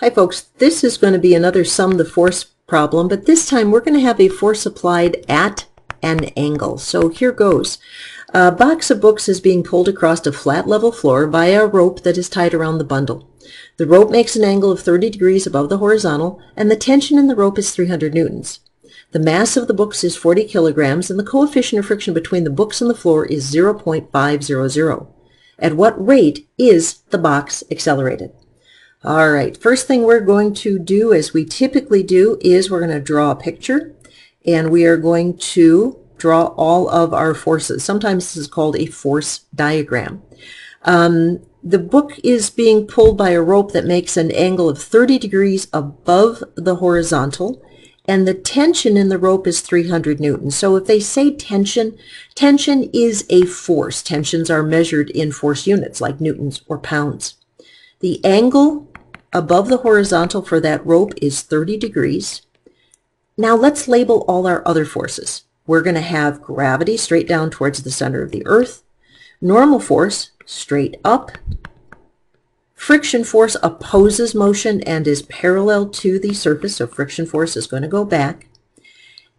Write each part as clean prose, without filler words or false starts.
Hi folks, this is going to be another sum the force problem, but this time we're going to have a force applied at an angle. So here goes. A box of books is being pulled across a flat level floor via a rope that is tied around the bundle. The rope makes an angle of 30 degrees above the horizontal, and the tension in the rope is 300 newtons. The mass of the books is 40 kilograms, and the coefficient of friction between the books and the floor is 0.500. At what rate is the box accelerated? All right, first thing we're going to do, as we typically do, is we're going to draw a picture, and we are going to draw all of our forces. Sometimes this is called a force diagram. The book is being pulled by a rope that makes an angle of 30 degrees above the horizontal, and the tension in the rope is 300 newtons. So if they say tension, tension is a force. Tensions are measured in force units like newtons or pounds. The angle above the horizontal for that rope is 30 degrees. Now let's label all our other forces. We're going to have gravity straight down towards the center of the earth, normal force straight up, friction force opposes motion and is parallel to the surface, so friction force is going to go back.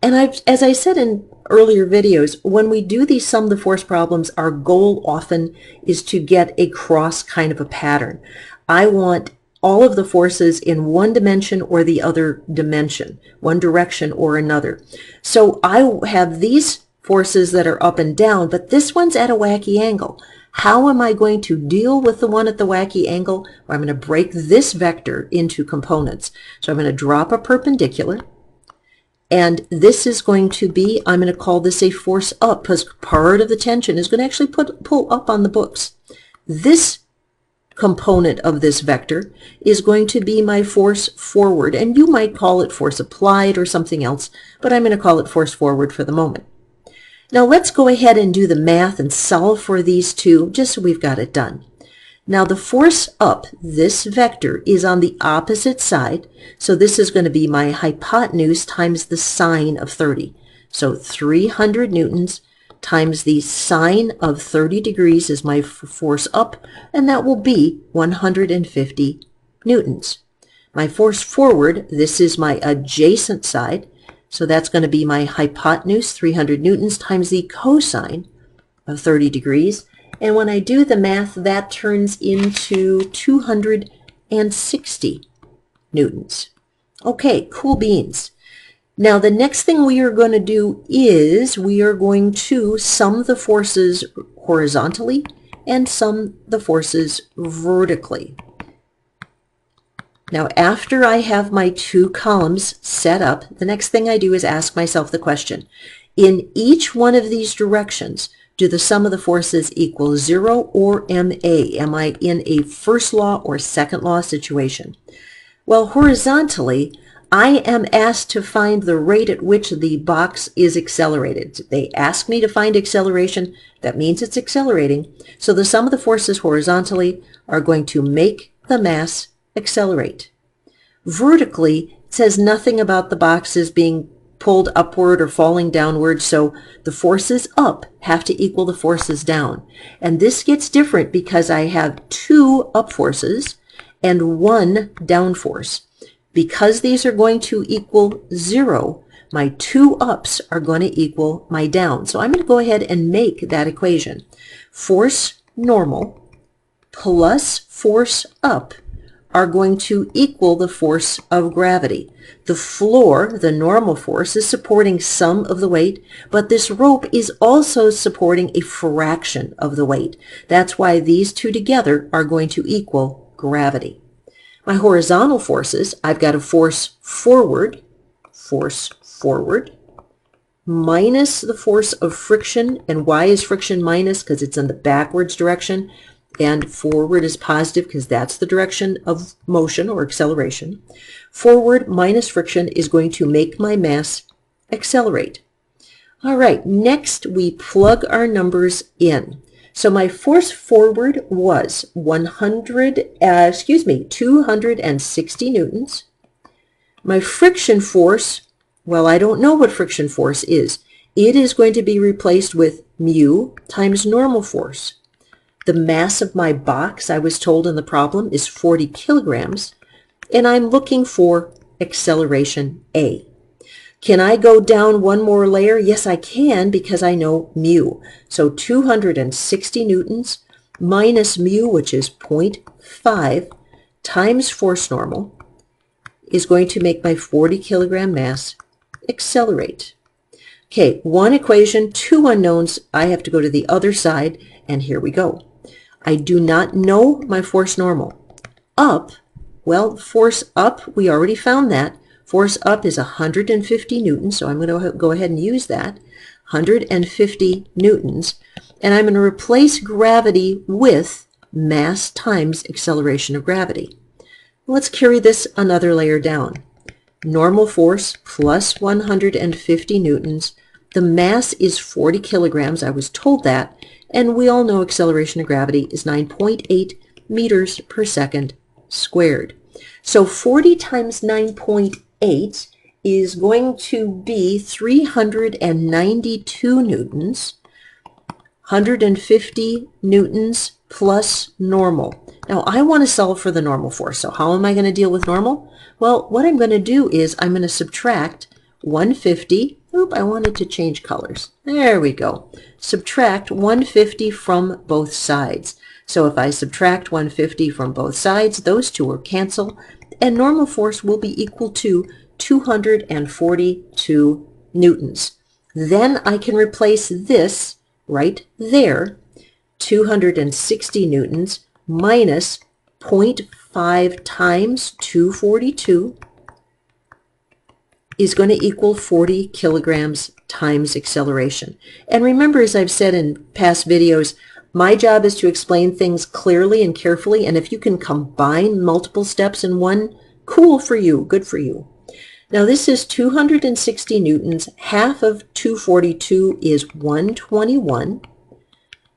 And as I said in earlier videos, when we do these sum the force problems, our goal often is to get a cross kind of a pattern. I want all of the forces in one dimension or the other dimension, one direction or another. So I have these forces that are up and down, but this one's at a wacky angle. How am I going to deal with the one at the wacky angle? Well, I'm going to break this vector into components. So I'm going to drop a perpendicular, and this is going to be, I'm going to call this a force up, because part of the tension is going to actually pull up on the books. This component of this vector is going to be my force forward, and you might call it force applied or something else, but I'm going to call it force forward for the moment. Now let's go ahead and do the math and solve for these two, just so we've got it done. Now the force up, this vector, is on the opposite side, so this is going to be my hypotenuse times the sine of 30. So 300 newtons times the sine of 30 degrees is my force up, and that will be 150 newtons. My force forward, this is my adjacent side, so that's going to be my hypotenuse, 300 newtons, times the cosine of 30 degrees. And when I do the math, that turns into 260 newtons. Okay, cool beans. Now the next thing we are going to do is we are going to sum the forces horizontally and sum the forces vertically. Now after I have my two columns set up, the next thing I do is ask myself the question, in each one of these directions, do the sum of the forces equal 0 or MA? Am I in a first law or second law situation? Well, horizontally, I am asked to find the rate at which the box is accelerated. They ask me to find acceleration. That means it's accelerating. So the sum of the forces horizontally are going to make the mass accelerate. Vertically, it says nothing about the boxes being pulled upward or falling downward, so the forces up have to equal the forces down. And this gets different because I have two up forces and one down force. Because these are going to equal 0, my two ups are going to equal my down. So I'm going to go ahead and make that equation. Force normal plus force up are going to equal the force of gravity. The floor, the normal force, is supporting some of the weight, but this rope is also supporting a fraction of the weight. That's why these two together are going to equal gravity. My horizontal forces, I've got a force forward, minus the force of friction. And why is friction minus? Because it's in the backwards direction, and forward is positive because that's the direction of motion or acceleration. Forward minus friction is going to make my mass accelerate. All right, next we plug our numbers in. So my force forward was 260 newtons. My friction force, well, I don't know what friction force is. It is going to be replaced with mu times normal force. The mass of my box, I was told in the problem, is 40 kilograms. and I'm looking for acceleration A. Can I go down one more layer? Yes, I can, because I know mu. So 260 newtons minus mu, which is 0.5, times force normal, is going to make my 40 kilogram mass accelerate. Okay, one equation, two unknowns. I have to go to the other side, and here we go. I do not know my force normal. Up, well, force up, we already found that. Force up is 150 newtons, so I'm going to go ahead and use that. 150 newtons. And I'm going to replace gravity with mass times acceleration of gravity. Let's carry this another layer down. Normal force plus 150 newtons. The mass is 40 kilograms. I was told that. And we all know acceleration of gravity is 9.8 meters per second squared. So 40 times 9.8 is going to be 392 newtons. 150 newtons plus normal. Now I want to solve for the normal force. So how am I going to deal with normal? Well, what I'm going to do is I'm going to subtract 150. Oop, I wanted to change colors. There we go. Subtract 150 from both sides. So if I subtract 150 from both sides, those two will cancel, and normal force will be equal to 242 newtons. Then I can replace this right there, 260 newtons minus 0.5 times 242 is going to equal 40 kilograms times acceleration. And remember, as I've said in past videos, my job is to explain things clearly and carefully, and if you can combine multiple steps in one, cool for you, good for you. Now this is 260 newtons. Half of 242 is 121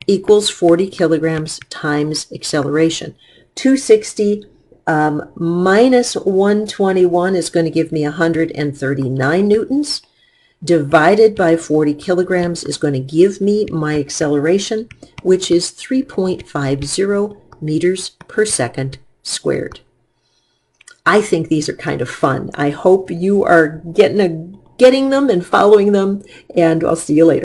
equals 40 kilograms times acceleration. 260 minus 121 is going to give me 139 newtons. Divided by 40 kilograms is going to give me my acceleration, which is 3.50 meters per second squared. I think these are kind of fun. I hope you are getting them and following them, and I'll see you later.